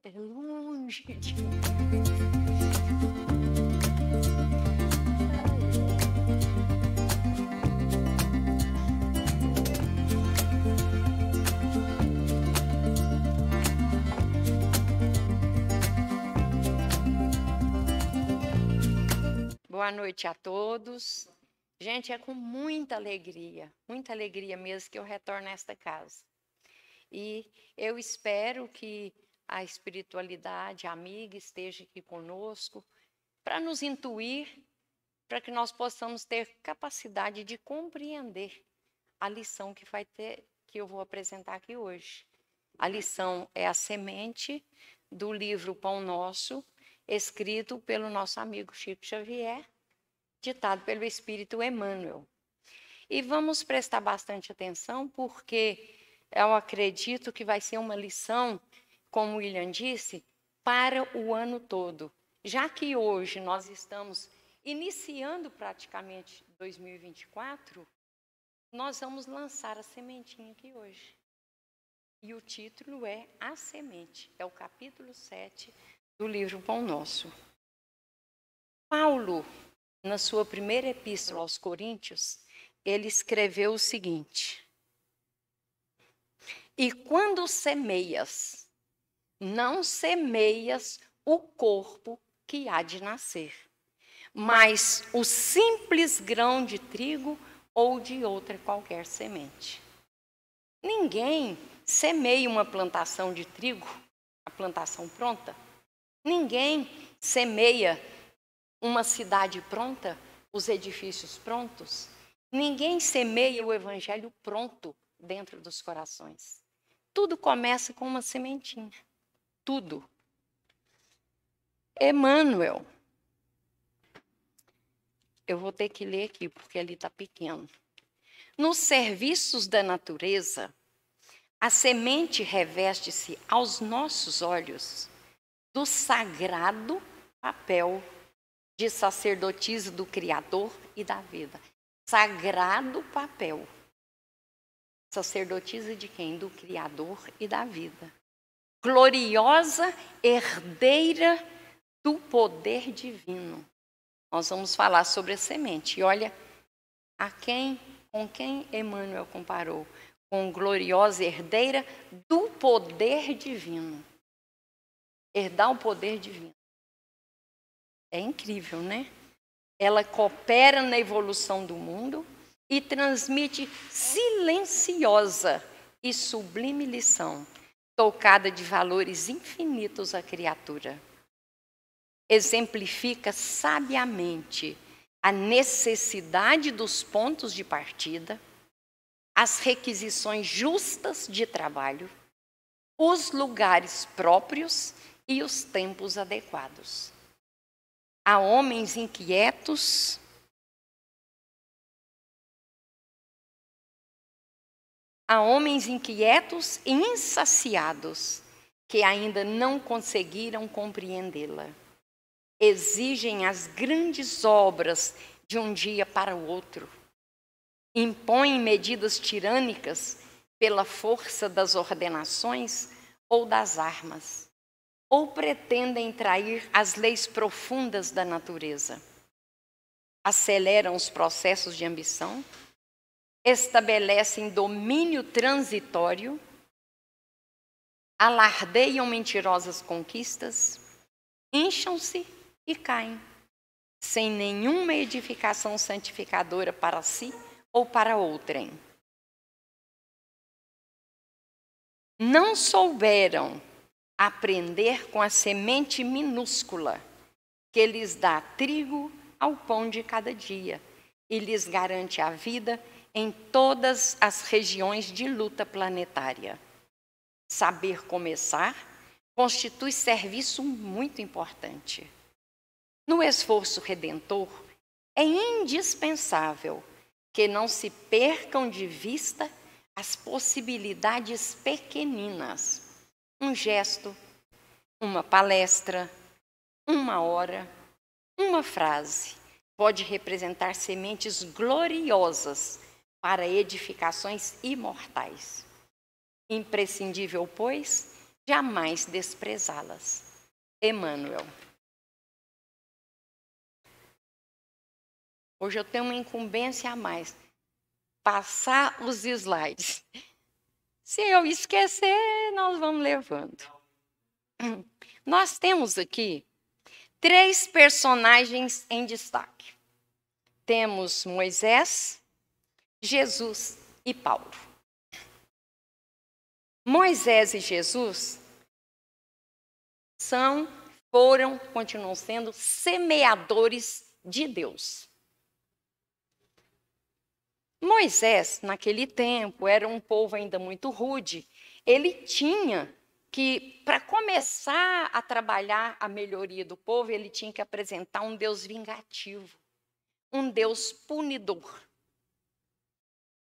É longe de Boa noite a todos. Gente, é com muita alegria mesmo que eu retorno a esta casa. E eu espero que a espiritualidade amiga esteja aqui conosco para nos intuir, para que nós possamos ter capacidade de compreender a lição que eu vou apresentar aqui hoje. A lição é a semente do livro Pão Nosso, escrito pelo nosso amigo Chico Xavier, ditado pelo Espírito Emmanuel. E vamos prestar bastante atenção, porque eu acredito que vai ser uma lição, como o William disse, para o ano todo. Já que hoje nós estamos iniciando praticamente 2024, nós vamos lançar a sementinha aqui hoje. E o título é A Semente, é o capítulo 7 do livro Pão Nosso. Paulo, na sua primeira epístola aos Coríntios, ele escreveu o seguinte: e quando semeias, não semeias o corpo que há de nascer, mas o simples grão de trigo ou de outra qualquer semente. Ninguém semeia uma plantação de trigo, a plantação pronta. Ninguém semeia uma cidade pronta, os edifícios prontos. Ninguém semeia o evangelho pronto dentro dos corações. Tudo começa com uma sementinha. Tudo. Emmanuel. Eu vou ter que ler aqui, porque ali está pequeno. Nos serviços da natureza, a semente reveste-se aos nossos olhos do sagrado papel de sacerdotisa do Criador e da vida. Sagrado papel. Sacerdotisa de quem? Do Criador e da vida. Gloriosa herdeira do poder divino. Nós vamos falar sobre a semente. E olha, com quem Emmanuel comparou? Com gloriosa herdeira do poder divino. Herdar o poder divino. É incrível, né? Ela coopera na evolução do mundo e transmite silenciosa e sublime lição, tocada de valores infinitos à criatura. Exemplifica sabiamente a necessidade dos pontos de partida, as requisições justas de trabalho, os lugares próprios e os tempos adequados. Há homens inquietos, e insaciados que ainda não conseguiram compreendê-la. Exigem as grandes obras de um dia para o outro. Impõem medidas tirânicas pela força das ordenações ou das armas, ou pretendem trair as leis profundas da natureza. Aceleram os processos de ambição, estabelecem domínio transitório, alardeiam mentirosas conquistas, incham-se e caem, sem nenhuma edificação santificadora para si ou para outrem. Não souberam aprender com a semente minúscula que lhes dá trigo ao pão de cada dia e lhes garante a vida em todas as regiões de luta planetária. Saber começar constitui serviço muito importante. No esforço redentor, é indispensável que não se percam de vista as possibilidades pequeninas. Um gesto, uma palestra, uma hora, uma frase pode representar sementes gloriosas para edificações imortais. Imprescindível, pois, jamais desprezá-las. Emmanuel. Hoje eu tenho uma incumbência a mais. Passar os slides. Se eu esquecer, nós vamos levando. Nós temos aqui 3 personagens em destaque. Temos Moisés, Jesus e Paulo. Moisés e Jesus continuam sendo semeadores de Deus. Moisés, naquele tempo, era um povo ainda muito rude. Ele tinha que, para começar a trabalhar a melhoria do povo, ele tinha que apresentar um Deus vingativo, um Deus punidor.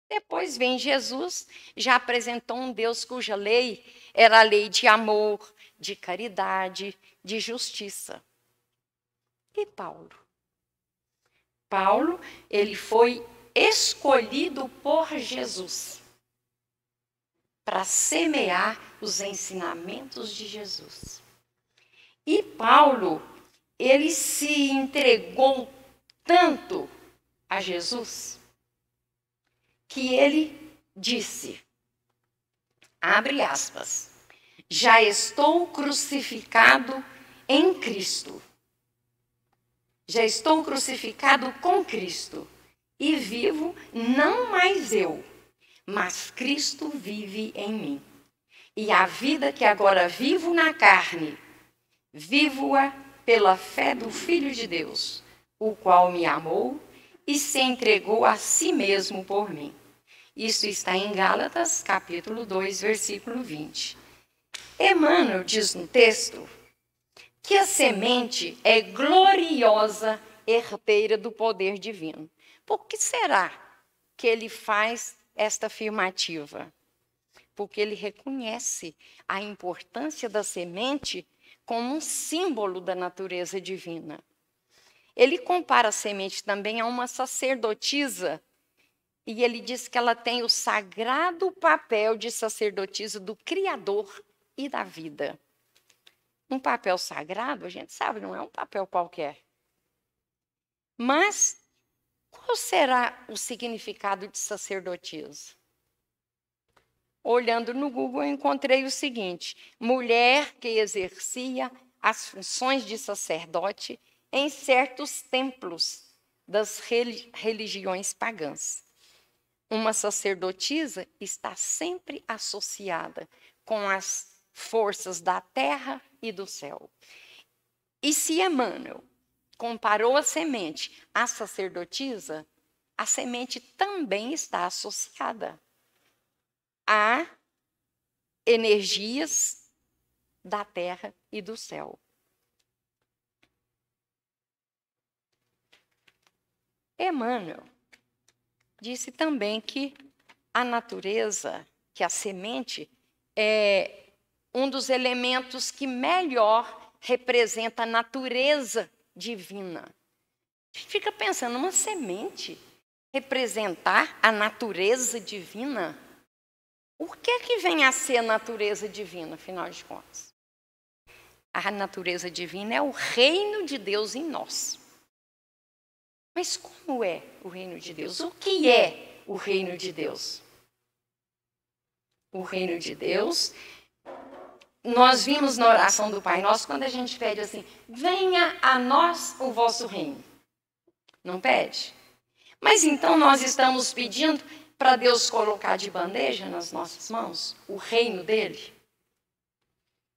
Depois vem Jesus, já apresentou um Deus cuja lei era a lei de amor, de caridade, de justiça. E Paulo? Paulo, ele foi escolhido por Jesus para semear os ensinamentos de Jesus. E Paulo, ele se entregou tanto a Jesus que ele disse, abre aspas, já estou crucificado em Cristo. Já estou crucificado com Cristo. E vivo não mais eu, mas Cristo vive em mim. E a vida que agora vivo na carne, vivo-a pela fé do Filho de Deus, o qual me amou e se entregou a si mesmo por mim. Isso está em Gálatas, capítulo 2, versículo 20. Emmanuel diz no texto que a semente é gloriosa herdeira do poder divino. Por que será que ele faz esta afirmativa? Porque ele reconhece a importância da semente como um símbolo da natureza divina. Ele compara a semente também a uma sacerdotisa, e ele diz que ela tem o sagrado papel de sacerdotisa do Criador e da vida. Um papel sagrado, a gente sabe, não é um papel qualquer. Mas qual será o significado de sacerdotisa? Olhando no Google, eu encontrei o seguinte: mulher que exercia as funções de sacerdote em certos templos das religiões pagãs. Uma sacerdotisa está sempre associada com as forças da terra e do céu. E se Emmanuel comparou a semente à sacerdotisa, a semente também está associada a energias da terra e do céu. Emmanuel disse também que a natureza, que a semente, é um dos elementos que melhor representa a natureza divina. A gente fica pensando, uma semente representar a natureza divina? O que é que vem a ser a natureza divina, afinal de contas? A natureza divina é o reino de Deus em nós. Mas como é o reino de Deus? O que é o reino de Deus? O reino de Deus, nós vimos na oração do Pai Nosso, quando a gente pede assim, venha a nós o vosso reino. Não pede? Mas então nós estamos pedindo para Deus colocar de bandeja nas nossas mãos o reino dele?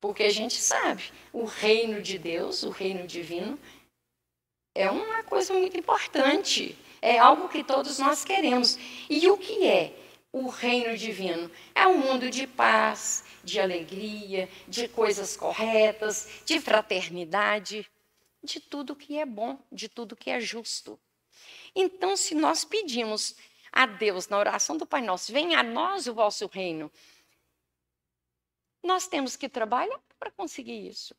Porque a gente sabe, o reino de Deus, o reino divino, é uma coisa muito importante. É algo que todos nós queremos. E o que é o reino divino? É um mundo de paz, de alegria, de coisas corretas, de fraternidade, de tudo que é bom, de tudo que é justo. Então, se nós pedimos a Deus, na oração do Pai Nosso, venha a nós o vosso reino, nós temos que trabalhar para conseguir isso.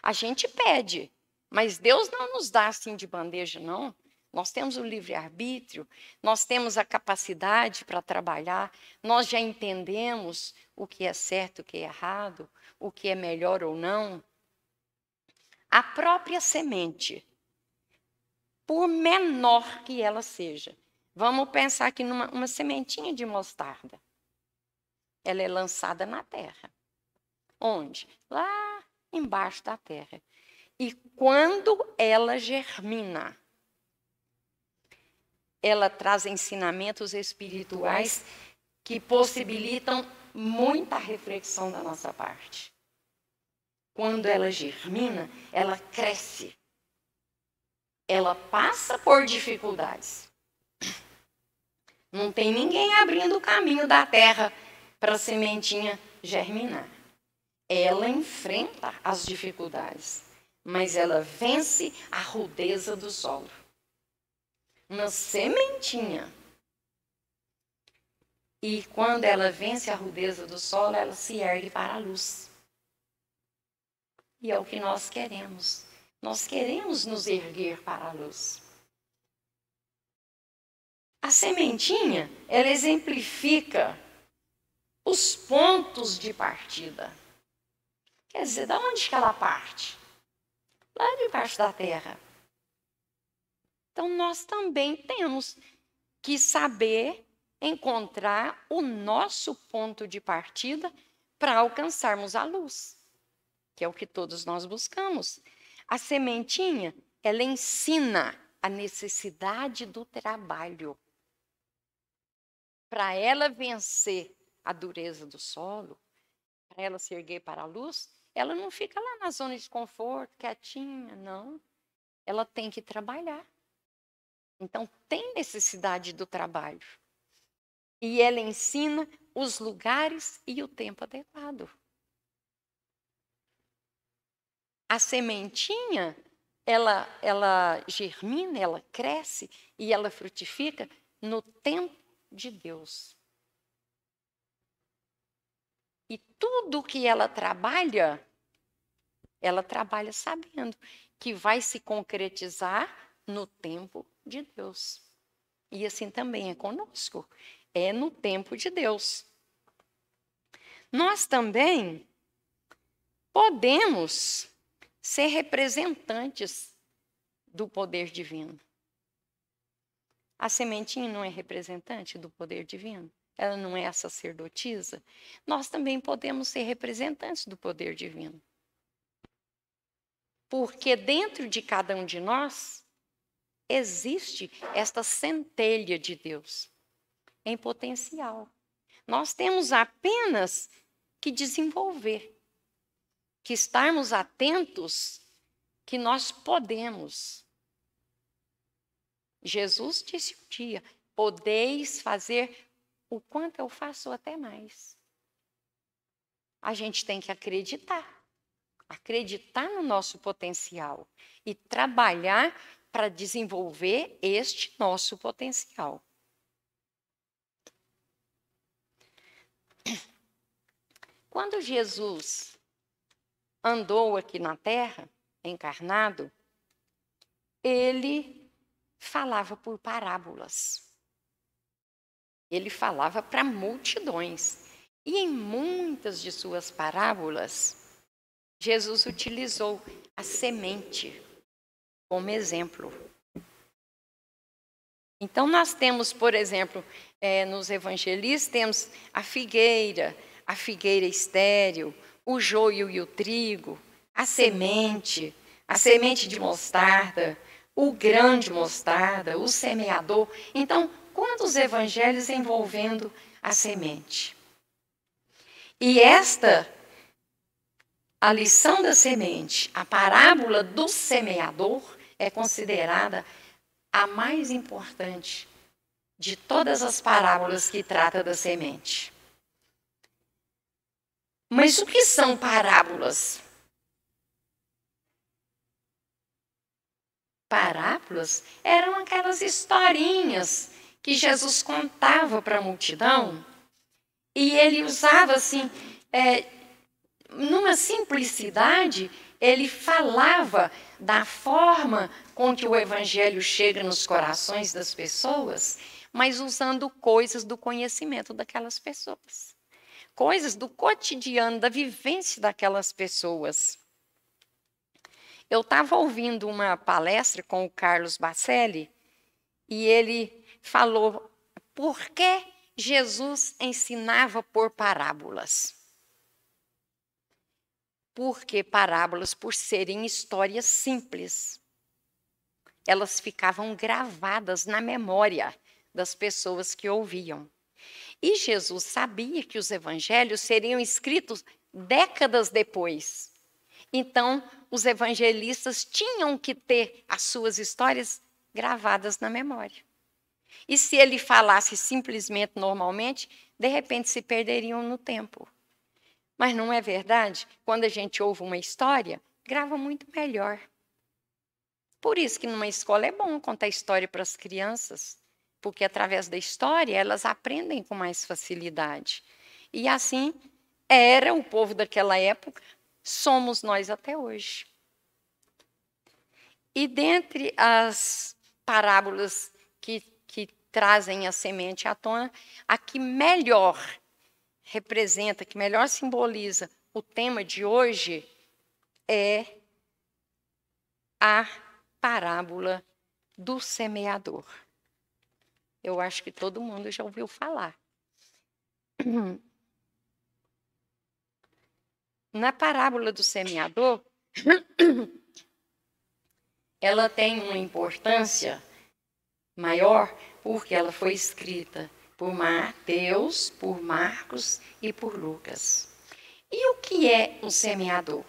A gente pede, mas Deus não nos dá assim de bandeja, não. Nós temos o livre-arbítrio, nós temos a capacidade para trabalhar, nós já entendemos o que é certo, o que é errado, o que é melhor ou não. A própria semente, por menor que ela seja, vamos pensar aqui numa sementinha de mostarda. Ela é lançada na terra. Onde? Lá embaixo da terra. E quando ela germina, ela traz ensinamentos espirituais que possibilitam muita reflexão da nossa parte. Quando ela germina, ela cresce. Ela passa por dificuldades. Não tem ninguém abrindo o caminho da terra para a sementinha germinar. Ela enfrenta as dificuldades, mas ela vence a rudeza do solo. Uma sementinha. E quando ela vence a rudeza do solo, ela se ergue para a luz. E é o que nós queremos. Nós queremos nos erguer para a luz. A sementinha, ela exemplifica os pontos de partida. Quer dizer, de onde que ela parte? Lá debaixo da terra. Então, nós também temos que saber encontrar o nosso ponto de partida para alcançarmos a luz, que é o que todos nós buscamos. A sementinha, ela ensina a necessidade do trabalho. Para ela vencer a dureza do solo, para ela se erguer para a luz, ela não fica lá na zona de conforto, quietinha, não. Ela tem que trabalhar. Então, tem necessidade do trabalho. E ela ensina os lugares e o tempo adequado. A sementinha, ela germina, ela cresce e ela frutifica no tempo de Deus. E tudo que ela trabalha sabendo que vai se concretizar no tempo de Deus. E assim também é conosco. É no tempo de Deus. Nós também podemos ser representantes do poder divino. A sementinha não é representante do poder divino? Ela não é a sacerdotisa? Nós também podemos ser representantes do poder divino. Porque dentro de cada um de nós existe esta centelha de Deus em potencial. Nós temos apenas que desenvolver, que estarmos atentos que nós podemos. Jesus disse um dia, podeis fazer o quanto eu faço até mais. A gente tem que acreditar no nosso potencial e trabalhar para desenvolver este nosso potencial. Quando Jesus andou aqui na terra, encarnado, ele falava por parábolas. Ele falava para multidões. E em muitas de suas parábolas, Jesus utilizou a semente como exemplo. Então, nós temos, por exemplo, nos evangelistas, temos a figueira estéril, o joio e o trigo, a semente de mostarda, o grão de mostarda, o semeador. Então, quantos evangelhos envolvendo a semente? E a lição da semente, a parábola do semeador, é considerada a mais importante de todas as parábolas que trata da semente. Mas o que são parábolas? Parábolas eram aquelas historinhas que Jesus contava para a multidão e ele usava assim, numa simplicidade, ele falava da forma com que o evangelho chega nos corações das pessoas, mas usando coisas do conhecimento daquelas pessoas. coisas do cotidiano, da vivência daquelas pessoas. Eu estava ouvindo uma palestra com o Carlos Bacelli e ele falou por que Jesus ensinava por parábolas. Porque parábolas, por serem histórias simples, elas ficavam gravadas na memória das pessoas que ouviam. E Jesus sabia que os evangelhos seriam escritos décadas depois. Então, os evangelistas tinham que ter as suas histórias gravadas na memória. E se ele falasse simplesmente normalmente, de repente se perderiam no tempo. Mas não é verdade? Quando a gente ouve uma história, grava muito melhor. Por isso que numa escola é bom contar história para as crianças, porque através da história elas aprendem com mais facilidade. E assim era o povo daquela época, somos nós até hoje. E dentre as parábolas que trazem a semente à tona, a que melhor representa, que melhor simboliza o tema de hoje é a parábola do semeador. Eu acho que todo mundo já ouviu falar. Na parábola do semeador, ela tem uma importância maior porque ela foi escrita por Mateus, por Marcos e por Lucas. E o que é um semeador?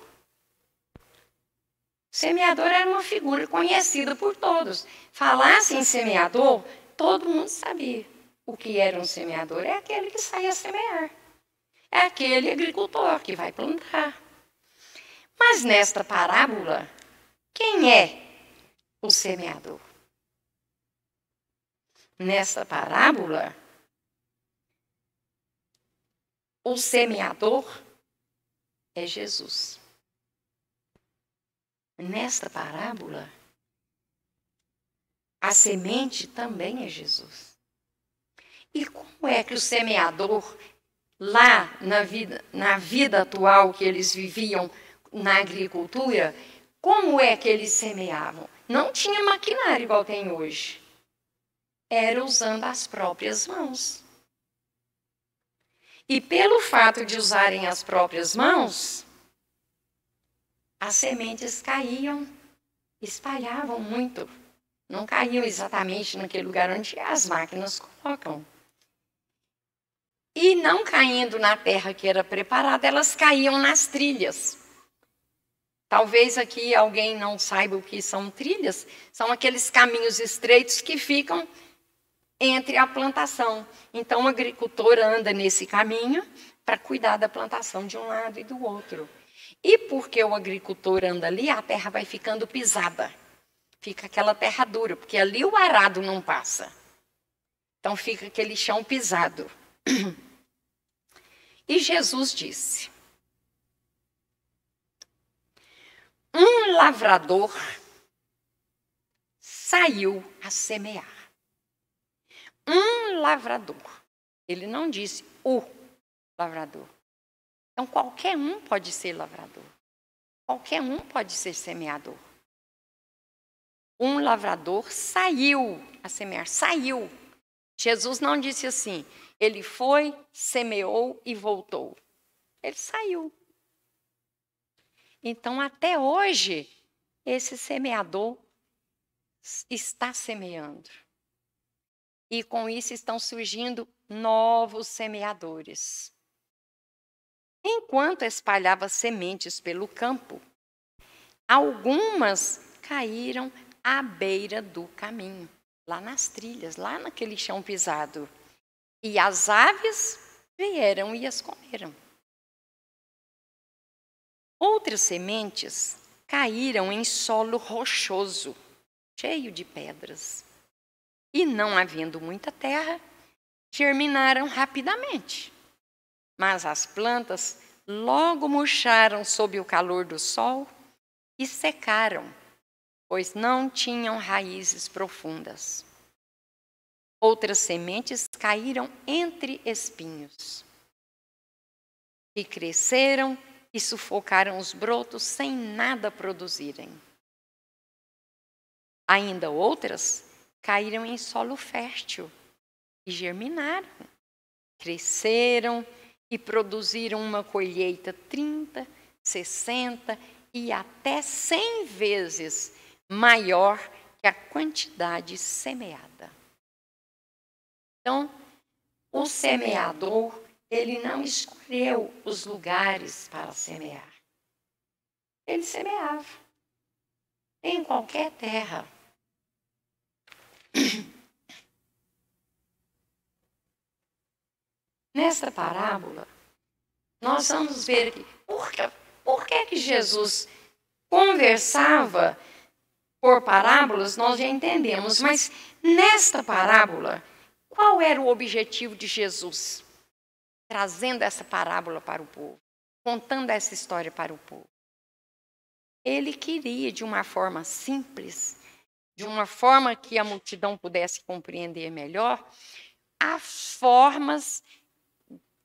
O semeador era uma figura conhecida por todos. Falasse em semeador, todo mundo sabia. O que era um semeador? É aquele que sai a semear. É aquele agricultor que vai plantar. Mas nesta parábola, quem é o semeador? Nesta parábola, o semeador é Jesus. Nesta parábola, a semente também é Jesus. E como é que o semeador, lá na vida atual que eles viviam na agricultura, como é que eles semeavam? Não tinha maquinário igual tem hoje. Era usando as próprias mãos. E pelo fato de usarem as próprias mãos, as sementes caíam, espalhavam muito. Não caíam exatamente naquele lugar onde as máquinas colocam. E não caindo na terra que era preparada, elas caíam nas trilhas. Talvez aqui alguém não saiba o que são trilhas. São aqueles caminhos estreitos que ficam entre a plantação. Então, o agricultor anda nesse caminho para cuidar da plantação de um lado e do outro. E porque o agricultor anda ali, a terra vai ficando pisada. Fica aquela terra dura, porque ali o arado não passa. Então, fica aquele chão pisado. E Jesus disse: um lavrador saiu a semear. Um lavrador. Ele não disse o lavrador. Então, qualquer um pode ser lavrador. Qualquer um pode ser semeador. Um lavrador saiu a semear. Saiu. Jesus não disse assim, ele foi, semeou e voltou. Ele saiu. Então, até hoje, esse semeador está semeando. E com isso estão surgindo novos semeadores. Enquanto espalhava sementes pelo campo, algumas caíram à beira do caminho, lá nas trilhas, lá naquele chão pisado. E as aves vieram e as comeram. Outras sementes caíram em solo rochoso, cheio de pedras. E não havendo muita terra, germinaram rapidamente. Mas as plantas logo murcharam sob o calor do sol e secaram, pois não tinham raízes profundas. Outras sementes caíram entre espinhos. e cresceram e sufocaram os brotos sem nada produzirem. Ainda outras caíram em solo fértil e germinaram, cresceram e produziram uma colheita 30, 60 e até 100 vezes maior que a quantidade semeada. Então, o semeador, ele não escolheu os lugares para semear. Ele semeava em qualquer terra. Nesta parábola, nós vamos ver que por que Jesus conversava por parábolas, nós já entendemos, mas nesta parábola, qual era o objetivo de Jesus? Trazendo essa parábola para o povo, contando essa história para o povo. Ele queria, de uma forma simples, de uma forma que a multidão pudesse compreender melhor, as formas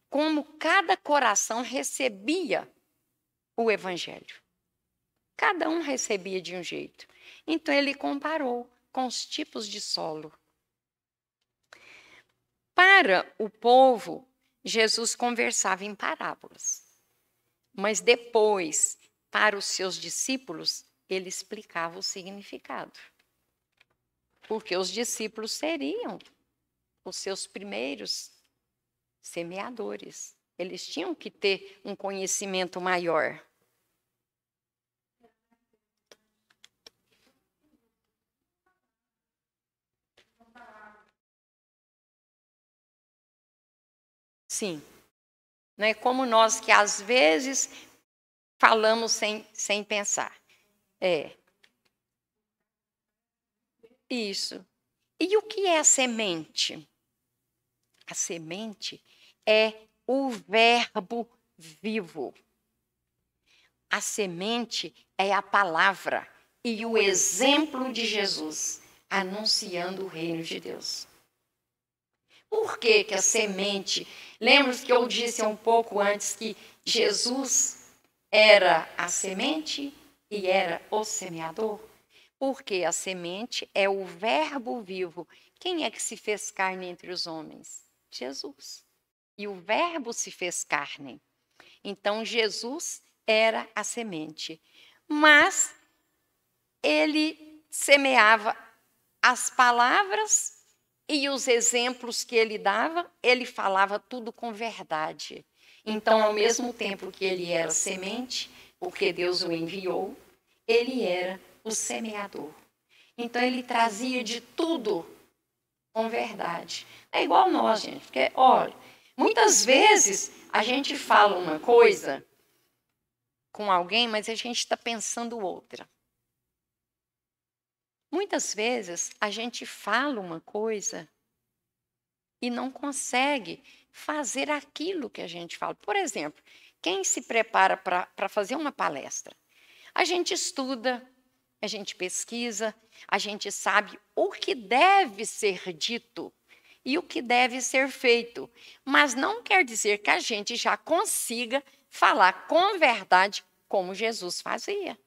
como cada coração recebia o evangelho. Cada um recebia de um jeito. Então ele comparou com os tipos de solo. Para o povo, Jesus conversava em parábolas. Mas depois, para os seus discípulos, ele explicava o significado. Porque os discípulos seriam os seus primeiros semeadores. Eles tinham que ter um conhecimento maior. Sim. Não é como nós que às vezes falamos sem pensar. É. Isso. E o que é a semente? A semente é o verbo vivo. A semente é a palavra e o exemplo de Jesus anunciando o reino de Deus. Por que que a semente... Lembra que eu disse um pouco antes que Jesus era a semente e era o semeador? Porque a semente é o verbo vivo. Quem é que se fez carne entre os homens? Jesus. E o verbo se fez carne. Então, Jesus era a semente. Mas ele semeava as palavras e os exemplos que ele dava, ele falava tudo com verdade. Então, ao mesmo tempo que ele era semente, porque Deus o enviou, ele era o semeador. Então, ele trazia de tudo com verdade. É igual nós, gente. Porque, olha, muitas vezes a gente fala uma coisa com alguém, mas a gente está pensando outra. Muitas vezes a gente fala uma coisa e não consegue fazer aquilo que a gente fala. Por exemplo, quem se prepara para fazer uma palestra? A gente estuda, a gente pesquisa, a gente sabe o que deve ser dito e o que deve ser feito. Mas não quer dizer que a gente já consiga falar com verdade como Jesus fazia.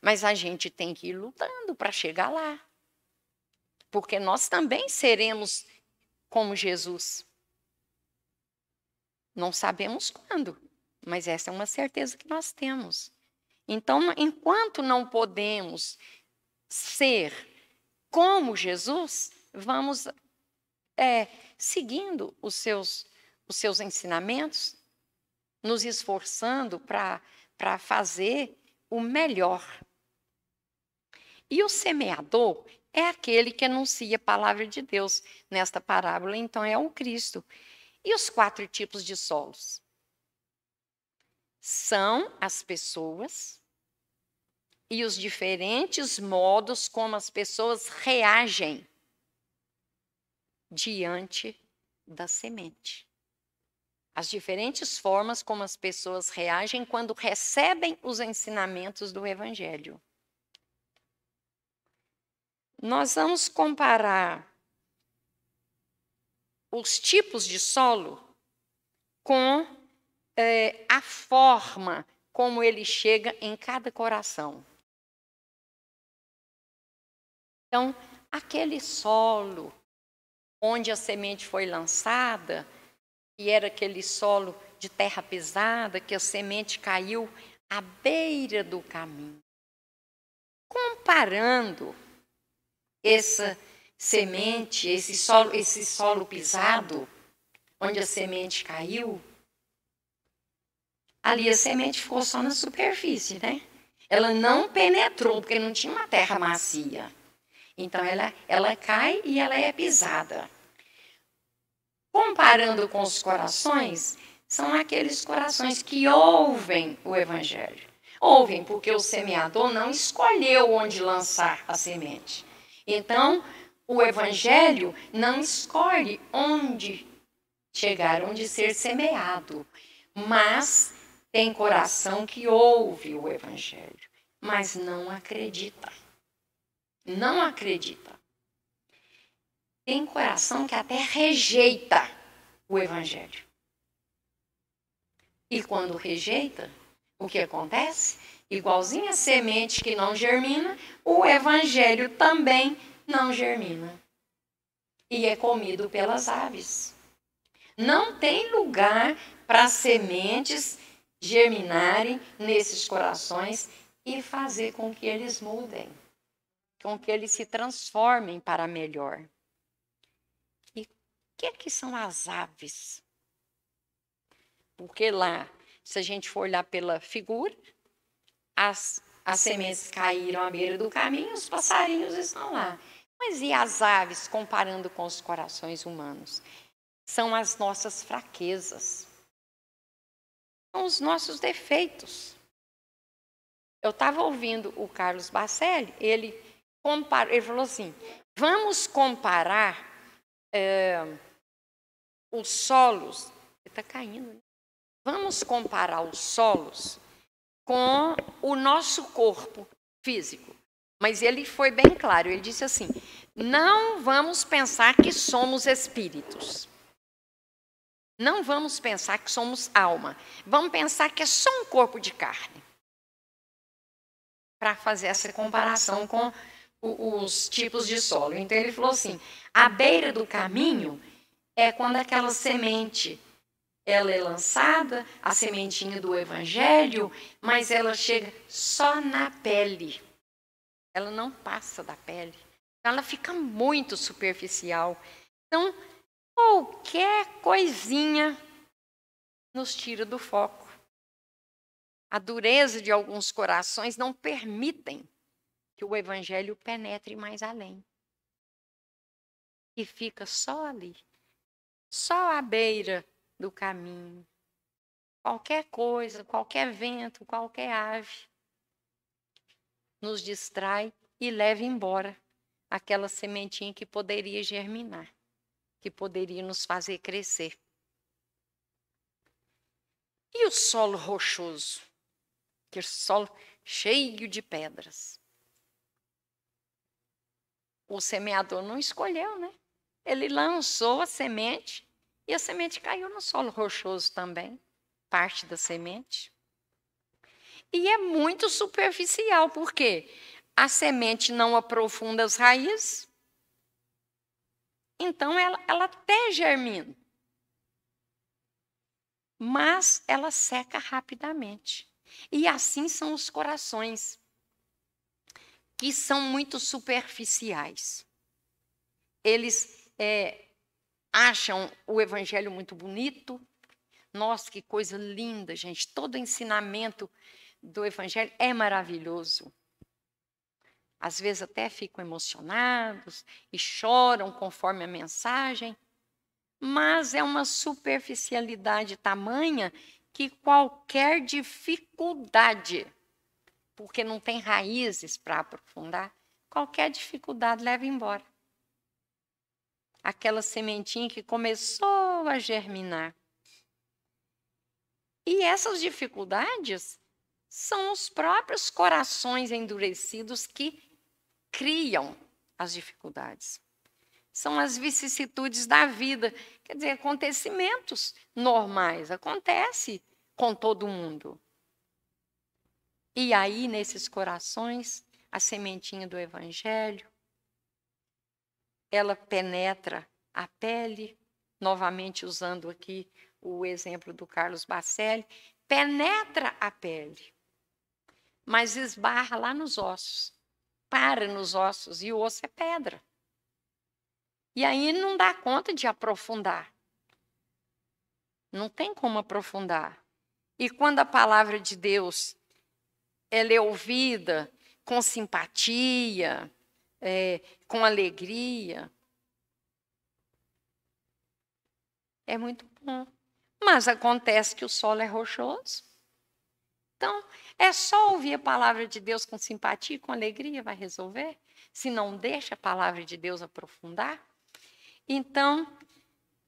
Mas a gente tem que ir lutando para chegar lá. Porque nós também seremos como Jesus. Não sabemos quando, mas essa é uma certeza que nós temos. Então, enquanto não podemos ser como Jesus, vamos seguindo os seus ensinamentos, nos esforçando para fazer o melhor. E o semeador é aquele que anuncia a palavra de Deus. Nesta parábola, então, é o Cristo. E os 4 tipos de solos? São as pessoas e os diferentes modos como as pessoas reagem diante da semente. As diferentes formas como as pessoas reagem quando recebem os ensinamentos do Evangelho. Nós vamos comparar os tipos de solo com a forma como ele chega em cada coração. Então, aquele solo onde a semente foi lançada, e era aquele solo de terra pesada, que a semente caiu à beira do caminho. Comparando essa semente, esse solo pisado, onde a semente caiu, ali a semente ficou só na superfície, né? Ela não penetrou, porque não tinha uma terra macia. Então, ela cai e ela é pisada. Comparando com os corações, são aqueles corações que ouvem o Evangelho. Ouvem porque o semeador não escolheu onde lançar a semente. Então, o Evangelho não escolhe onde chegar, onde ser semeado. Mas tem coração que ouve o Evangelho, mas não acredita. Não acredita. Tem coração que até rejeita o Evangelho. E quando rejeita, o que acontece? Igualzinho a semente que não germina, o Evangelho também não germina. E é comido pelas aves. Não tem lugar para sementes germinarem nesses corações e fazer com que eles mudem, com que eles se transformem para melhor. E o que são as aves? Porque lá, se a gente for olhar pela figura, as sementes caíram à beira do caminho, os passarinhos estão lá. Mas e as aves, comparando com os corações humanos? São as nossas fraquezas. São os nossos defeitos. Eu estava ouvindo o Carlos Bacelli, ele falou assim, vamos comparar os solos, está caindo, né? Vamos comparar os solos com o nosso corpo físico. Mas ele foi bem claro, ele disse assim, não vamos pensar que somos espíritos. Não vamos pensar que somos alma. Vamos pensar que é só um corpo de carne. Para fazer essa comparação com os tipos de solo. Então ele falou assim, à beira do caminho é quando aquela semente, ela é lançada, a sementinha do Evangelho, mas ela chega só na pele. Ela não passa da pele. Então ela fica muito superficial. Então, qualquer coisinha nos tira do foco. A dureza de alguns corações não permitem que o Evangelho penetre mais além. E fica só ali, só à beira do caminho. Qualquer coisa, qualquer vento, qualquer ave nos distrai e leva embora aquela sementinha que poderia germinar, que poderia nos fazer crescer. E o solo rochoso? Aquele solo cheio de pedras. O semeador não escolheu, né? Ele lançou a semente e a semente caiu no solo rochoso também, parte da semente. E é muito superficial, porque a semente não aprofunda as raízes, então ela até germina, mas ela seca rapidamente. E assim são os corações, que são muito superficiais. Eles acham o Evangelho muito bonito. Nossa, que coisa linda, gente. Todo o ensinamento do Evangelho é maravilhoso. Às vezes até ficam emocionados e choram conforme a mensagem, mas é uma superficialidade tamanha que qualquer dificuldade, porque não tem raízes para aprofundar, qualquer dificuldade leva embora. Aquela sementinha que começou a germinar. E essas dificuldades são os próprios corações endurecidos que criam as dificuldades. São as vicissitudes da vida, quer dizer, acontecimentos normais. Acontece com todo mundo. E aí, nesses corações, a sementinha do Evangelho, ela penetra a pele, novamente usando aqui o exemplo do Carlos Bacelli, penetra a pele, mas esbarra lá nos ossos, para nos ossos, e o osso é pedra. E aí não dá conta de aprofundar. Não tem como aprofundar. E quando a palavra de Deus ela é ouvida com simpatia, com alegria, é muito bom. Mas acontece que o solo é rochoso. Então, é só ouvir a palavra de Deus com simpatia e com alegria, vai resolver? Se não deixa a palavra de Deus aprofundar. Então,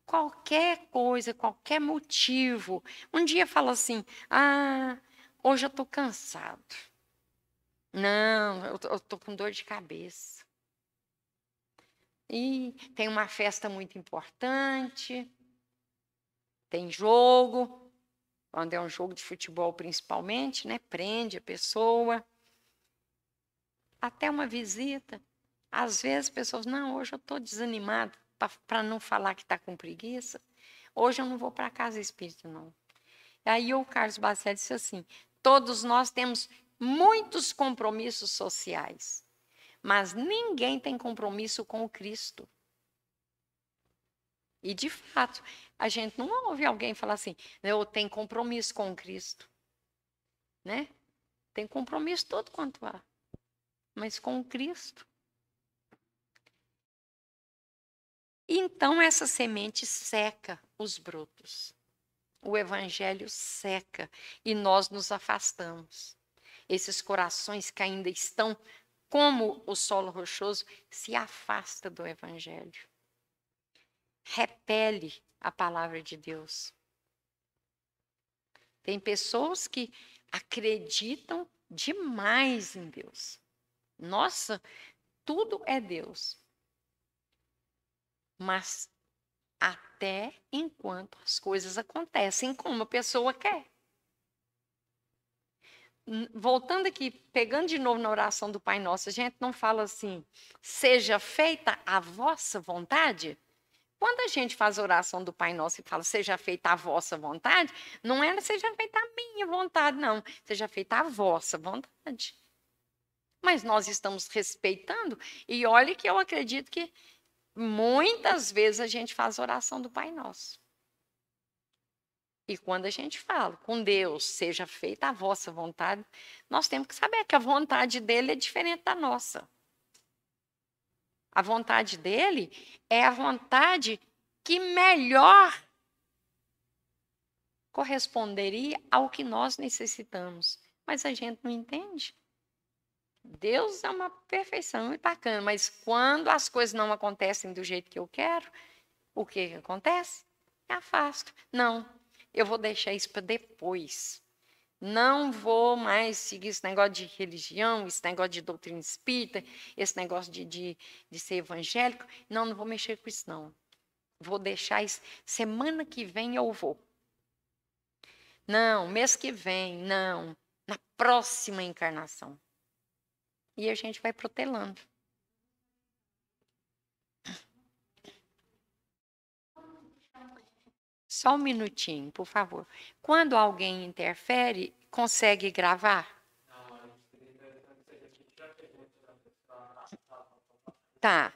qualquer coisa, qualquer motivo. Um dia fala assim, hoje eu estou cansado. Não, eu estou com dor de cabeça. E tem uma festa muito importante, tem jogo, quando é um jogo de futebol principalmente, né? Prende a pessoa. Até uma visita. Às vezes as pessoas, não, hoje eu estou desanimado, para não falar que está com preguiça. Hoje eu não vou para a casa espírita, não. Aí o Carlos Bacelli disse assim, todos nós temos muitos compromissos sociais, mas ninguém tem compromisso com o Cristo. E, de fato, a gente não ouve alguém falar assim, eu tenho compromisso com o Cristo. Né? Tem compromisso todo quanto há, mas com o Cristo. Então, essa semente seca os brotos. O Evangelho seca e nós nos afastamos. Esses corações que ainda estão como o solo rochoso se afasta do Evangelho. Repele a palavra de Deus. Tem pessoas que acreditam demais em Deus. Nossa, tudo é Deus. Mas até enquanto as coisas acontecem como a pessoa quer. Voltando aqui, pegando de novo na oração do Pai Nosso, a gente não fala assim, seja feita a vossa vontade? Quando a gente faz a oração do Pai Nosso e fala, seja feita a vossa vontade, não é seja feita a minha vontade, não. Seja feita a vossa vontade. Mas nós estamos respeitando, e olhe que eu acredito que muitas vezes a gente faz a oração do Pai Nosso. E quando a gente fala com Deus, seja feita a vossa vontade, nós temos que saber que a vontade dele é diferente da nossa. A vontade dele é a vontade que melhor corresponderia ao que nós necessitamos. Mas a gente não entende. Deus é uma perfeição e bacana, mas quando as coisas não acontecem do jeito que eu quero, o que acontece? Eu afasto. Não, eu vou deixar isso para depois. Não vou mais seguir esse negócio de religião, esse negócio de doutrina espírita, esse negócio de ser evangélico. Não vou mexer com isso, não. Vou deixar isso. Semana que vem eu vou. Não, mês que vem, não. Na próxima encarnação. E a gente vai protelando. Só um minutinho, por favor. Quando alguém interfere, consegue gravar? Tá.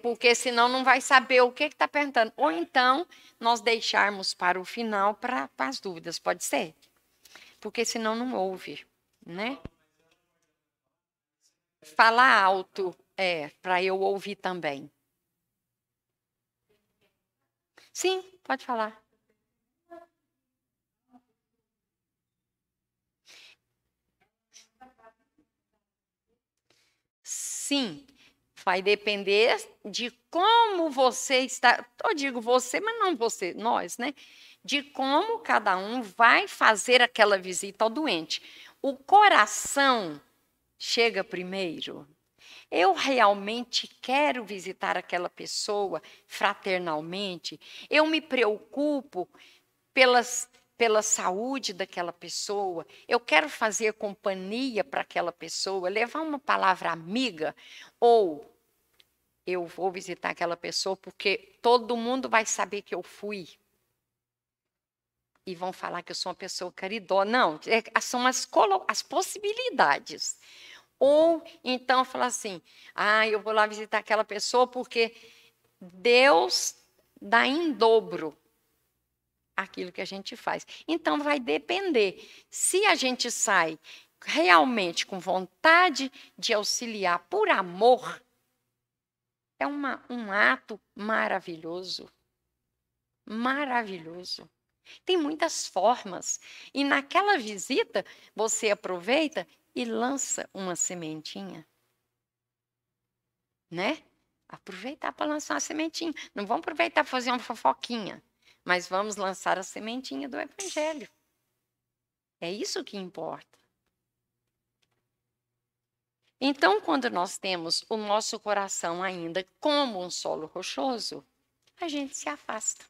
Porque senão não vai saber o que está perguntando. Ou então, nós deixarmos para o final para as dúvidas, pode ser? Porque senão não ouve, né? Falar alto, para eu ouvir também. Sim, pode falar. Sim, vai depender de como você está. Eu digo você, mas não você, nós, né? De como cada um vai fazer aquela visita ao doente. O coração chega primeiro. Eu realmente quero visitar aquela pessoa fraternalmente. Eu me preocupo pela saúde daquela pessoa, eu quero fazer companhia para aquela pessoa, levar uma palavra amiga, ou eu vou visitar aquela pessoa porque todo mundo vai saber que eu fui. E vão falar que eu sou uma pessoa caridosa. Não, são as possibilidades. Ou então falar assim, eu vou lá visitar aquela pessoa porque Deus dá em dobro aquilo que a gente faz. Então, vai depender. Se a gente sai realmente com vontade de auxiliar por amor, é um ato maravilhoso. Maravilhoso. Tem muitas formas. E naquela visita, você aproveita e lança uma sementinha. Né? Aproveitar para lançar uma sementinha. Não vamos aproveitar para fazer uma fofoquinha, mas vamos lançar a sementinha do Evangelho. É isso que importa. Então, quando nós temos o nosso coração ainda como um solo rochoso, a gente se afasta.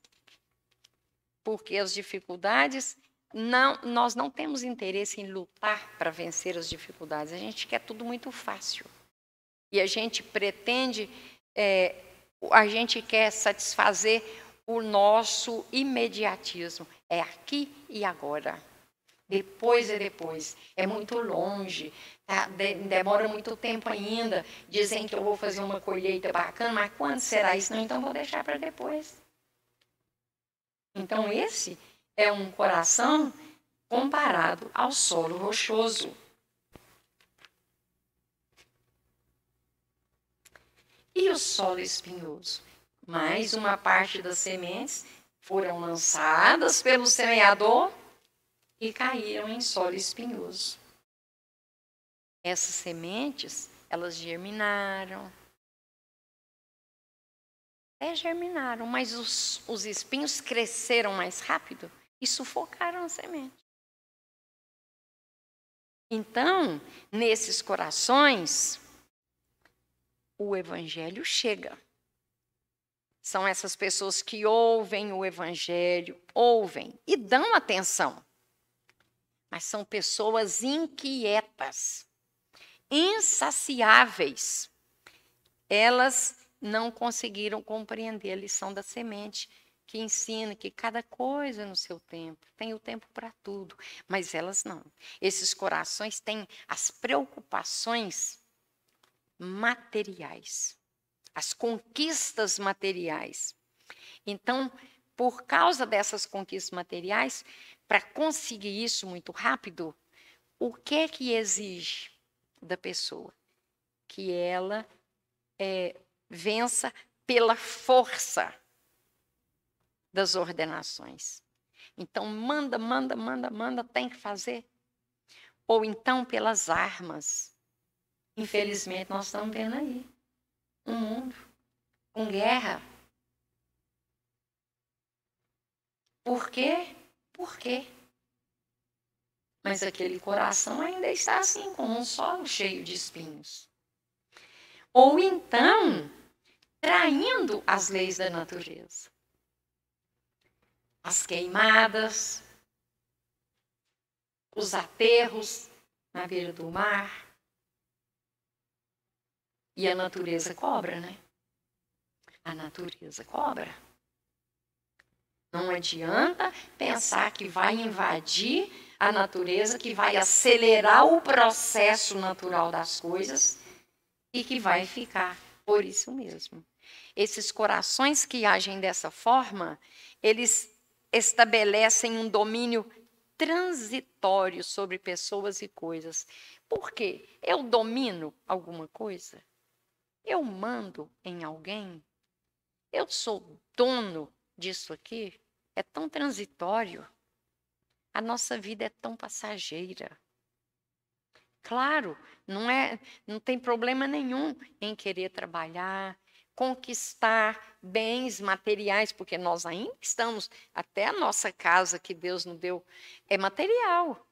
Porque as dificuldades, nós não temos interesse em lutar para vencer as dificuldades. A gente quer tudo muito fácil. E a gente pretende, a gente quer satisfazer o nosso imediatismo. É aqui e agora. Depois é depois. É muito longe. Tá? Demora muito tempo ainda. Dizem que eu vou fazer uma colheita bacana, mas quando será isso? Não, então vou deixar para depois. Então, esse é um coração comparado ao solo rochoso. E o solo espinhoso? Mais uma parte das sementes foram lançadas pelo semeador e caíram em solo espinhoso. Essas sementes, elas germinaram. Germinaram, mas os espinhos cresceram mais rápido e sufocaram a semente. Então, nesses corações, o Evangelho chega. São essas pessoas que ouvem o Evangelho, ouvem e dão atenção. Mas são pessoas inquietas, insaciáveis. Elas não conseguiram compreender a lição da semente, que ensina que cada coisa no seu tempo, tem o tempo para tudo, mas elas não. Esses corações têm as preocupações materiais, as conquistas materiais. Então, por causa dessas conquistas materiais, para conseguir isso muito rápido, o que exige da pessoa? Que ela vença pela força das ordenações. Então, manda, tem que fazer. Ou então pelas armas. Infelizmente, nós estamos vendo aí um mundo com guerra. Por quê? Por quê? Mas aquele coração ainda está assim, como um solo cheio de espinhos. Ou então, traindo as leis da natureza. As queimadas, os aterros na beira do mar. E a natureza cobra, né? A natureza cobra. Não adianta pensar que vai invadir a natureza, que vai acelerar o processo natural das coisas e que vai ficar por isso mesmo. Esses corações que agem dessa forma, eles estabelecem um domínio transitório sobre pessoas e coisas. Por quê? Eu domino alguma coisa? Eu mando em alguém? Eu sou dono disso aqui? É tão transitório. A nossa vida é tão passageira. Claro, não tem problema nenhum em querer trabalhar, conquistar bens materiais, porque nós ainda estamos, até a nossa casa que Deus nos deu é material,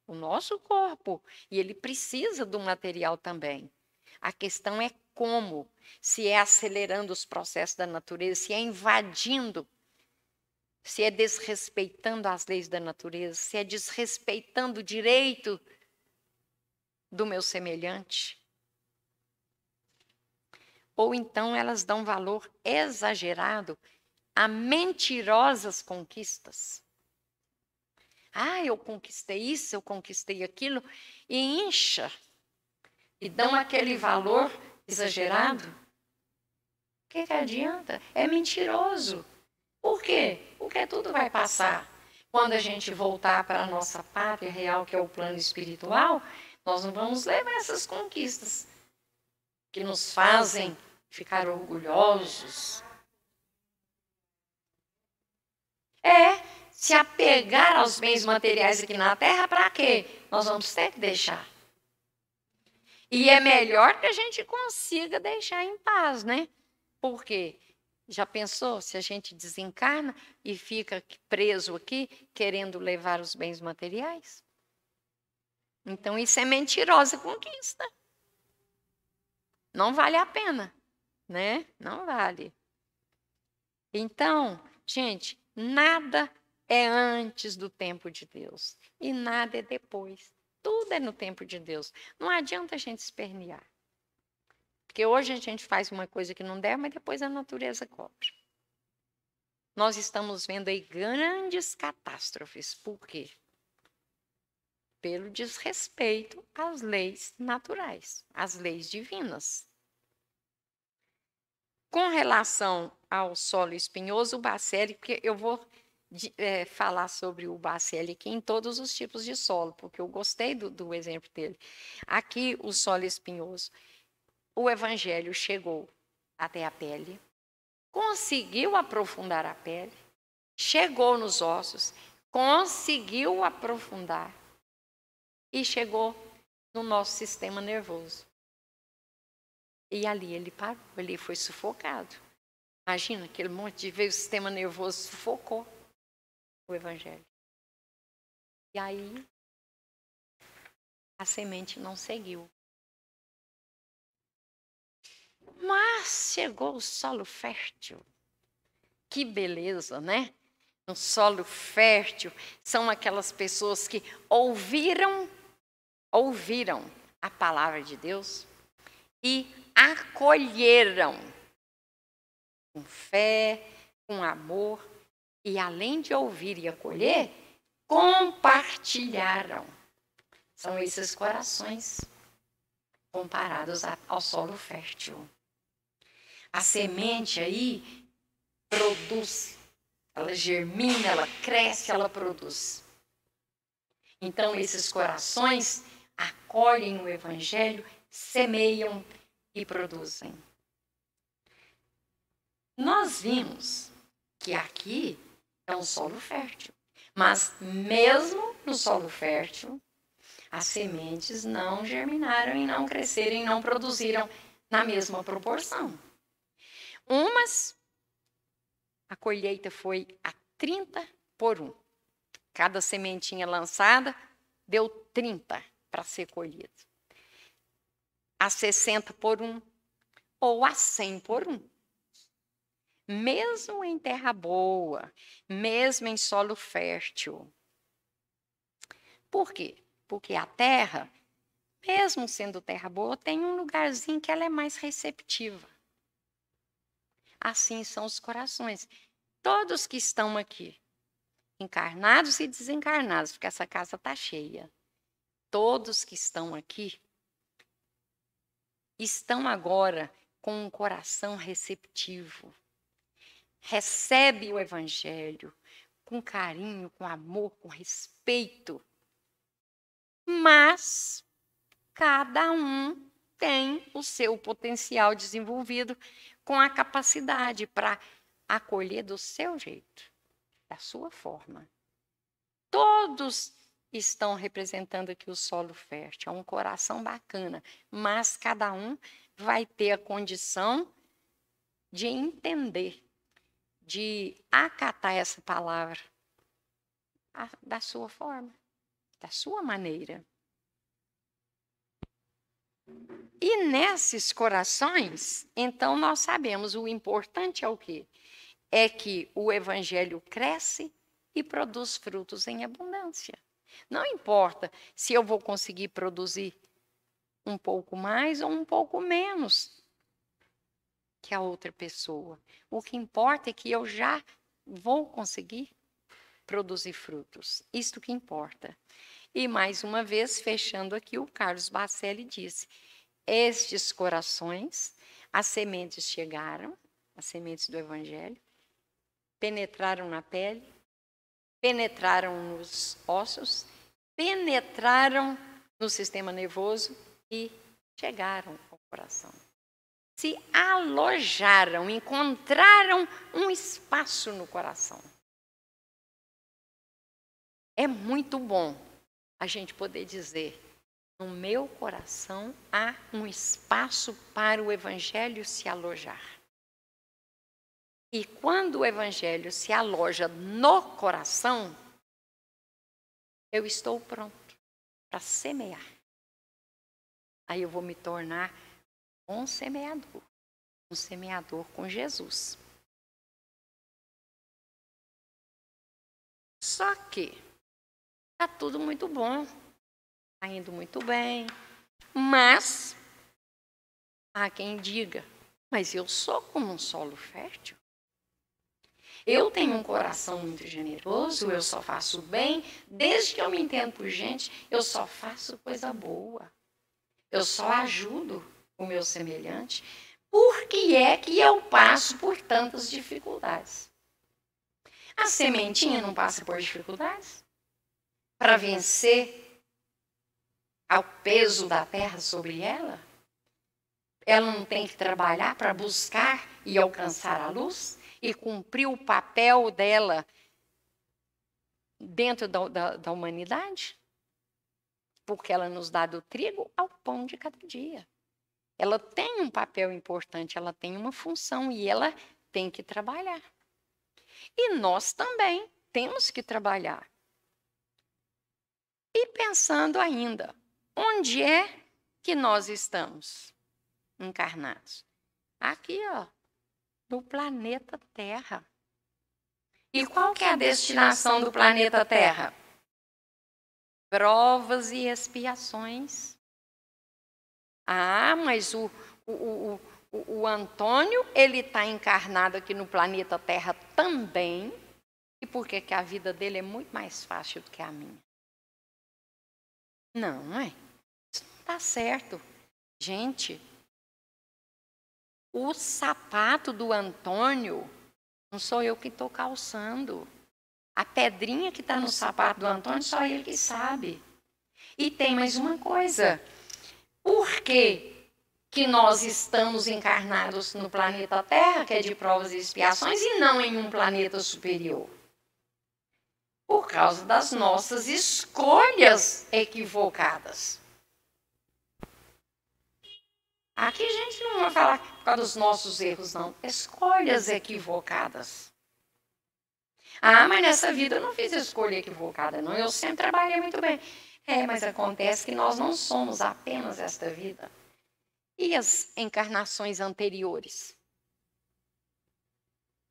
o nosso corpo, e ele precisa do material também. A questão é como, se é acelerando os processos da natureza, se é invadindo se é desrespeitando as leis da natureza, se é desrespeitando o direito do meu semelhante. Ou então elas dão valor exagerado a mentirosas conquistas. Ah, eu conquistei isso, eu conquistei aquilo, e incha. E dão aquele valor exagerado. O que adianta? É mentiroso. Por quê? Porque tudo vai passar. Quando a gente voltar para a nossa pátria real, que é o plano espiritual, nós não vamos levar essas conquistas que nos fazem ficar orgulhosos. Se apegar aos bens materiais aqui na Terra, para quê? Nós vamos ter que deixar. E é melhor que a gente consiga deixar em paz, né? Por quê? Já pensou se a gente desencarna e fica preso aqui, querendo levar os bens materiais? Então, isso é mentirosa conquista. Não vale a pena, né? Não vale. Então, gente, nada é antes do tempo de Deus e nada é depois. Tudo é no tempo de Deus. Não adianta a gente espernear. Porque hoje a gente faz uma coisa que não deve, mas depois a natureza cobra. Nós estamos vendo aí grandes catástrofes. Por quê? Pelo desrespeito às leis naturais, às leis divinas. Com relação ao solo espinhoso, o Bacelli, porque eu vou falar sobre o Bacelli aqui em todos os tipos de solo, porque eu gostei do exemplo dele. Aqui, o solo espinhoso. O evangelho chegou até a pele, conseguiu aprofundar a pele, chegou nos ossos, conseguiu aprofundar e chegou no nosso sistema nervoso. E ali ele parou, ele foi sufocado. Imagina, aquele monte de vezes o sistema nervoso sufocou o evangelho. E aí, a semente não seguiu. Mas chegou o solo fértil. Que beleza, né? Um solo fértil são aquelas pessoas que ouviram a palavra de Deus e acolheram com fé, com amor, e além de ouvir e acolher, compartilharam. São esses corações comparados ao solo fértil. A semente aí produz, ela germina, ela cresce, ela produz. Então, esses corações acolhem o evangelho, semeiam e produzem. Nós vimos que aqui é um solo fértil, mas mesmo no solo fértil, as sementes não germinaram e não cresceram e não produziram na mesma proporção. Umas, a colheita foi a 30:1. Cada sementinha lançada deu 30 para ser colhida. A 60:1 ou a 100:1. Mesmo em terra boa, mesmo em solo fértil. Por quê? Porque a terra, mesmo sendo terra boa, tem um lugarzinho que ela é mais receptiva. Assim são os corações. Todos que estão aqui, encarnados e desencarnados, porque essa casa está cheia. Todos que estão aqui estão agora com um coração receptivo. Recebe o evangelho com carinho, com amor, com respeito. Mas cada um tem o seu potencial desenvolvido com a capacidade para acolher do seu jeito, da sua forma. Todos estão representando aqui o solo fértil, é um coração bacana, mas cada um vai ter a condição de entender, de acatar essa palavra da sua forma, da sua maneira. E nesses corações, então nós sabemos, o importante é o quê? é que o evangelho cresce e produz frutos em abundância. Não importa se eu vou conseguir produzir um pouco mais ou um pouco menos que a outra pessoa. O que importa é que eu já vou conseguir produzir frutos. Isto que importa. E mais uma vez, fechando aqui, o Carlos Bacelli disse: estes corações, as sementes chegaram, as sementes do evangelho, penetraram na pele, penetraram nos ossos, penetraram no sistema nervoso e chegaram ao coração. Se alojaram, encontraram um espaço no coração. É muito bom a gente poder dizer: no meu coração há um espaço para o evangelho se alojar. E quando o evangelho se aloja no coração, eu estou pronto para semear. Aí eu vou me tornar um semeador com Jesus. Só que está tudo muito bom, está indo muito bem, mas há quem diga: mas eu sou como um solo fértil. Eu tenho um coração muito generoso, eu só faço bem, desde que eu me entendo por gente, eu só faço coisa boa. Eu só ajudo o meu semelhante. Por que é que eu passo por tantas dificuldades? A sementinha não passa por dificuldades? Para vencer ao peso da terra sobre ela? Ela não tem que trabalhar para buscar e alcançar a luz? E cumprir o papel dela dentro da humanidade? Porque ela nos dá do trigo ao pão de cada dia. Ela tem um papel importante, ela tem uma função e ela tem que trabalhar. E nós também temos que trabalhar. E pensando ainda, onde é que nós estamos encarnados? Aqui, ó, no planeta Terra. E qual que é a destinação do planeta Terra? Provas e expiações. Ah, mas o Antônio, ele está encarnado aqui no planeta Terra também. E por que a vida dele é muito mais fácil do que a minha? Não, isso não está certo. Gente, o sapato do Antônio, não sou eu que estou calçando. A pedrinha que está no sapato do Antônio, só ele que sabe. E tem mais uma coisa. Por que nós estamos encarnados no planeta Terra, que é de provas e expiações, e não em um planeta superior? Por causa das nossas escolhas equivocadas. Aqui a gente não vai falar por causa dos nossos erros, não. Escolhas equivocadas. Ah, mas nessa vida eu não fiz escolha equivocada, não. Eu sempre trabalhei muito bem. Mas acontece que nós não somos apenas esta vida. E as encarnações anteriores?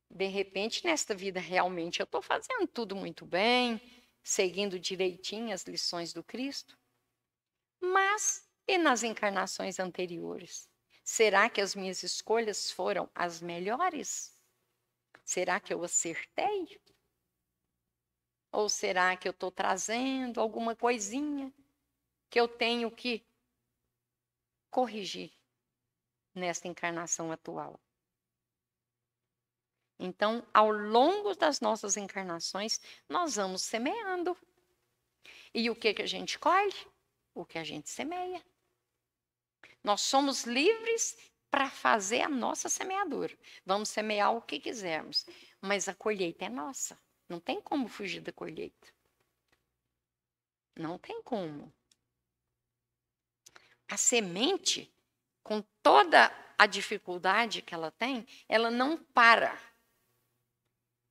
De repente, nesta vida, realmente, eu estou fazendo tudo muito bem, seguindo direitinho as lições do Cristo. Mas, e nas encarnações anteriores? Será que as minhas escolhas foram as melhores? Será que eu acertei? Ou será que eu estou trazendo alguma coisinha que eu tenho que corrigir nesta encarnação atual? Então, ao longo das nossas encarnações, nós vamos semeando. E o que a gente colhe? O que a gente semeia. Nós somos livres para fazer a nossa semeadura. Vamos semear o que quisermos, mas a colheita é nossa. Não tem como fugir da colheita. Não tem como. A semente, com toda a dificuldade que ela tem, ela não para.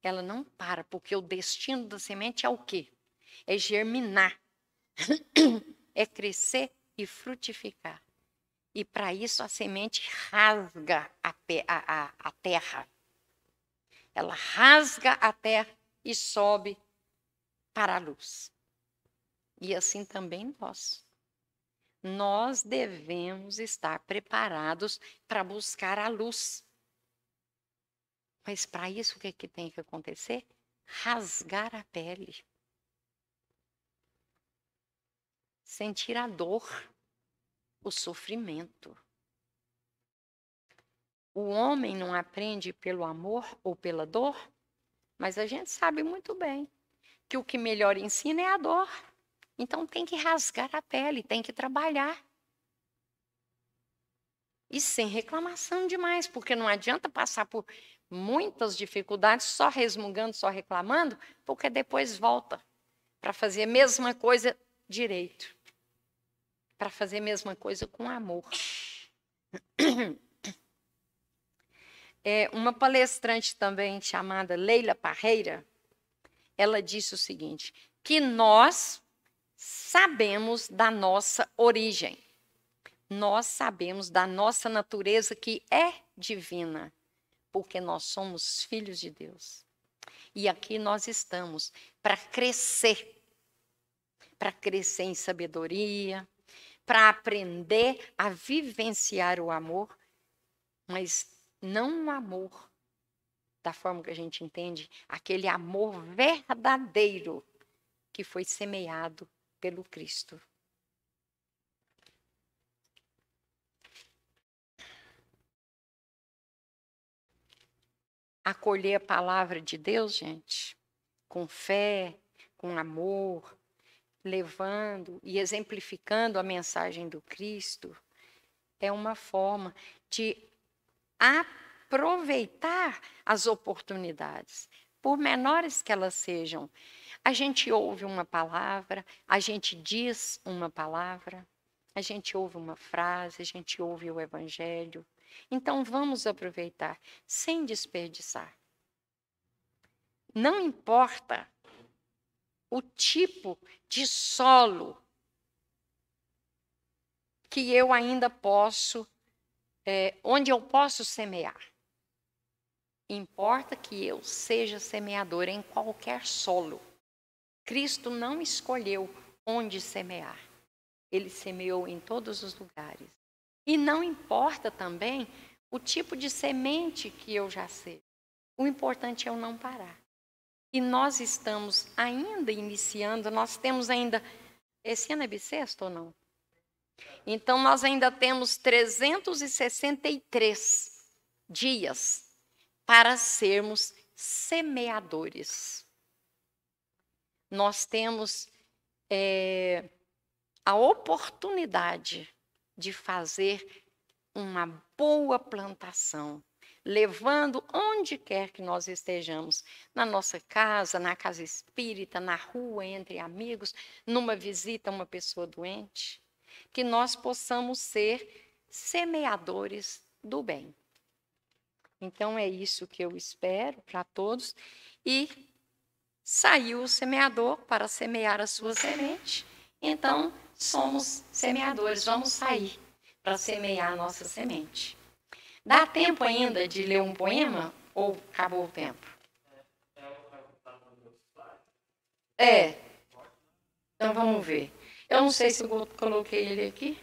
Ela não para, porque o destino da semente é o quê? É germinar, é crescer e frutificar. E para isso a semente rasga a terra. ela rasga a terra e sobe para a luz. E assim também nós. Nós devemos estar preparados para buscar a luz. Mas para isso, o que tem que acontecer? Rasgar a pele. Sentir a dor, o sofrimento. O homem não aprende pelo amor ou pela dor, mas a gente sabe muito bem que o que melhor ensina é a dor. Então tem que rasgar a pele, tem que trabalhar. E sem reclamação demais, porque não adianta passar por muitas dificuldades só resmungando, só reclamando, porque depois volta para fazer a mesma coisa direito. Para fazer a mesma coisa com amor. Uma palestrante também chamada Leila Parreira, ela disse o seguinte, que nós sabemos da nossa origem. Nós sabemos da nossa natureza que é divina, porque nós somos filhos de Deus. E aqui nós estamos para crescer em sabedoria, para aprender a vivenciar o amor, mas não o amor da forma que a gente entende, aquele amor verdadeiro que foi semeado pelo Cristo. Acolher a palavra de Deus, gente, com fé, com amor, levando e exemplificando a mensagem do Cristo, é uma forma de aproveitar as oportunidades, por menores que elas sejam. A gente ouve uma palavra, a gente diz uma palavra, a gente ouve uma frase, a gente ouve o Evangelho. Então, vamos aproveitar, sem desperdiçar. Não importa o tipo de solo que eu ainda posso, onde eu posso semear. Importa que eu seja semeadora em qualquer solo. Cristo não escolheu onde semear. Ele semeou em todos os lugares. E não importa também o tipo de semente que eu já sei. O importante é eu não parar. E nós estamos ainda iniciando, nós temos ainda... Esse ano é bissexto ou não? Então, nós ainda temos 363 dias para sermos semeadores. Nós temos a oportunidade de fazer uma boa plantação, levando onde quer que nós estejamos, na nossa casa, na casa espírita, na rua, entre amigos, numa visita a uma pessoa doente, que nós possamos ser semeadores do bem. Então, é isso que eu espero para todos. E saiu o semeador para semear a sua semente. Então, somos semeadores, vamos sair para semear a nossa semente. Dá tempo ainda de ler um poema ou acabou o tempo? Então vamos ver. Eu não sei se eu coloquei ele aqui.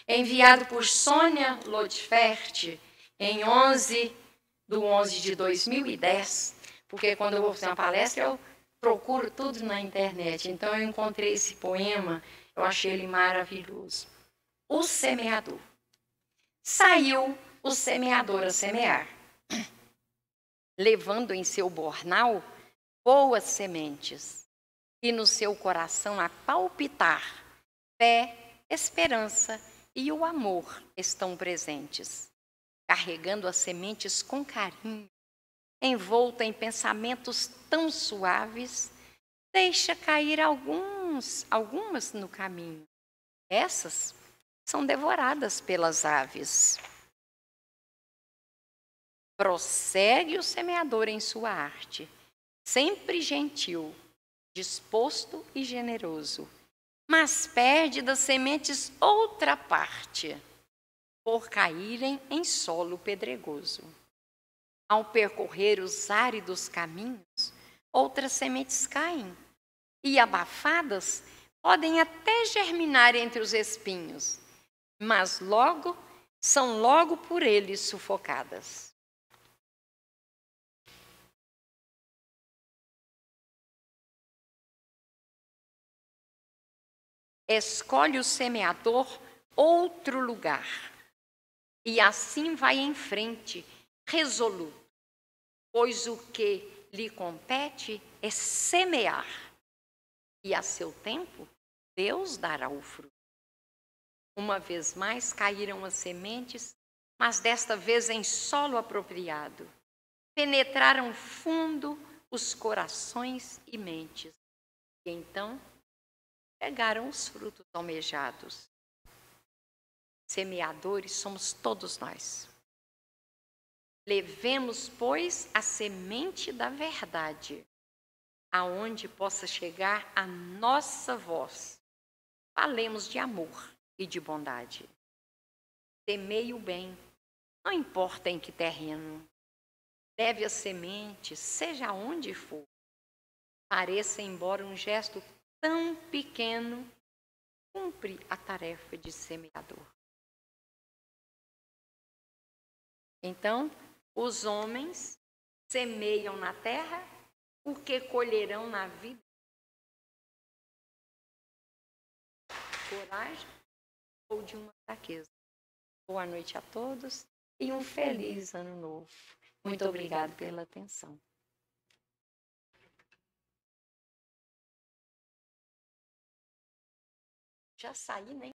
É enviado por Sônia Lodfert em 11/11 de 2010, porque quando eu vou fazer uma palestra eu procuro tudo na internet. Então eu encontrei esse poema, eu achei ele maravilhoso. O semeador. Saiu o semeador a semear, levando em seu bornal boas sementes, e no seu coração a palpitar fé, esperança e o amor estão presentes, carregando as sementes com carinho, envolta em pensamentos tão suaves, deixa cair algumas no caminho. Essas são devoradas pelas aves. Prossegue o semeador em sua arte, sempre gentil, disposto e generoso, mas perde das sementes outra parte, por caírem em solo pedregoso. Ao percorrer os áridos caminhos, outras sementes caem, e abafadas podem até germinar entre os espinhos, mas são logo por eles sufocadas. Escolhe o semeador outro lugar, e assim vai em frente, resoluto, pois o que lhe compete é semear, e a seu tempo Deus dará o fruto. Uma vez mais caíram as sementes, mas desta vez em solo apropriado. Penetraram fundo os corações e mentes, e então pegaram os frutos almejados. Semeadores somos todos nós. Levemos, pois, a semente da verdade, aonde possa chegar a nossa voz. Falemos de amor e de bondade. Semeie o bem, não importa em que terreno. Leve a semente, seja onde for. Pareça, embora um gesto tão pequeno, cumpre a tarefa de semeador. Então, os homens semeiam na terra o que colherão na vida. Coragem ou de uma fraqueza. Boa noite a todos e um feliz ano novo. Muito obrigada pela atenção. Já saí, né?